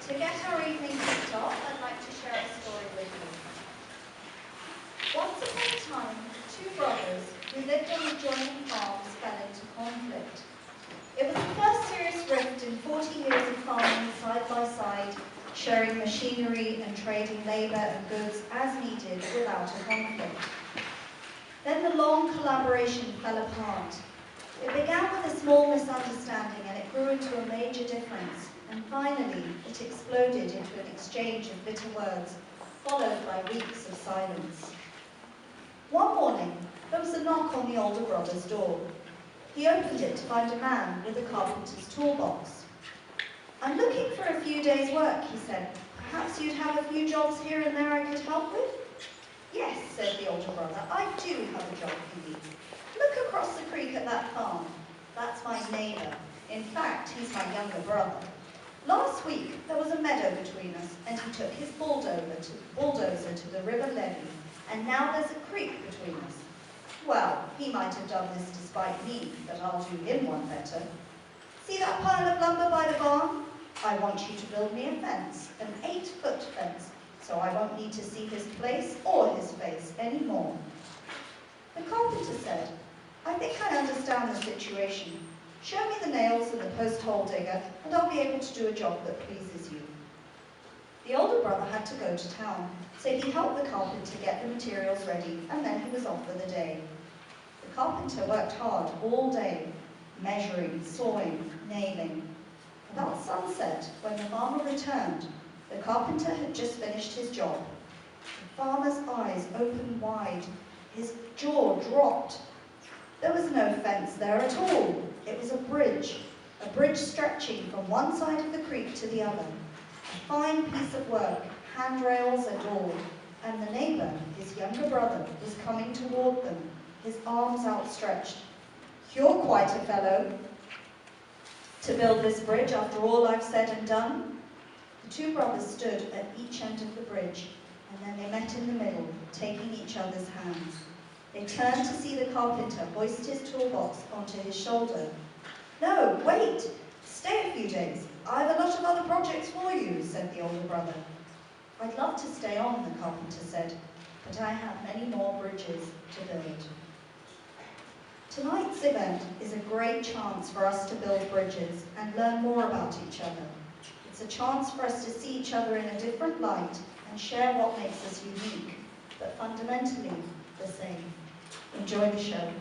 To get our evening kicked off, I'd like to share a story with you. Once upon a time, two brothers who lived on adjoining farms fell into conflict. It was the first serious rift in 40 years of farming side by side, sharing machinery and trading labour and goods as needed without a conflict. Then the long collaboration fell apart. It began with a small misunderstanding and it grew into a major difference, and finally it exploded into an exchange of bitter words, followed by weeks of silence. One morning, there was a knock on the older brother's door. He opened it to find a man with a carpenter's toolbox. "I'm looking for a few days' work," he said. "Perhaps you'd have a few jobs here and there I could help with?" "Yes," said the older brother, "I do have a job for you. Look across the creek at that farm. That's my neighbour. In fact, he's my younger brother. Last week, there was a meadow between us, and he took his bulldozer to the river levee, and now there's a creek between us. Well, he might have done this despite me, but I'll do him one better. See that pile of lumber by the barn? I want you to build me a fence, an 8-foot fence, so I won't need to see his place or his face anymore." The carpenter said, "I think I understand the situation. Show me the nails and the post hole digger, and I'll be able to do a job that pleases you." The older brother had to go to town, so he helped the carpenter get the materials ready, and then he was off for the day. The carpenter worked hard all day, measuring, sawing, nailing. About sunset, when the farmer returned, the carpenter had just finished his job. The farmer's eyes opened wide. His jaw dropped. There was no fence there at all. It was a bridge stretching from one side of the creek to the other. A fine piece of work, handrails and all, and the neighbour, his younger brother, was coming toward them, his arms outstretched. "You're quite a fellow to build this bridge after all I've said and done." The two brothers stood at each end of the bridge, and then they met in the middle, taking each other's hands. They turned to see the carpenter hoist his toolbox onto his shoulder. "No, wait! Stay a few days. I've a lot of other projects for you," said the older brother. "I'd love to stay on," the carpenter said, "but I have many more bridges to build." Tonight's event is a great chance for us to build bridges and learn more about each other. It's a chance for us to see each other in a different light and share what makes us unique, but fundamentally the same. Enjoy the show.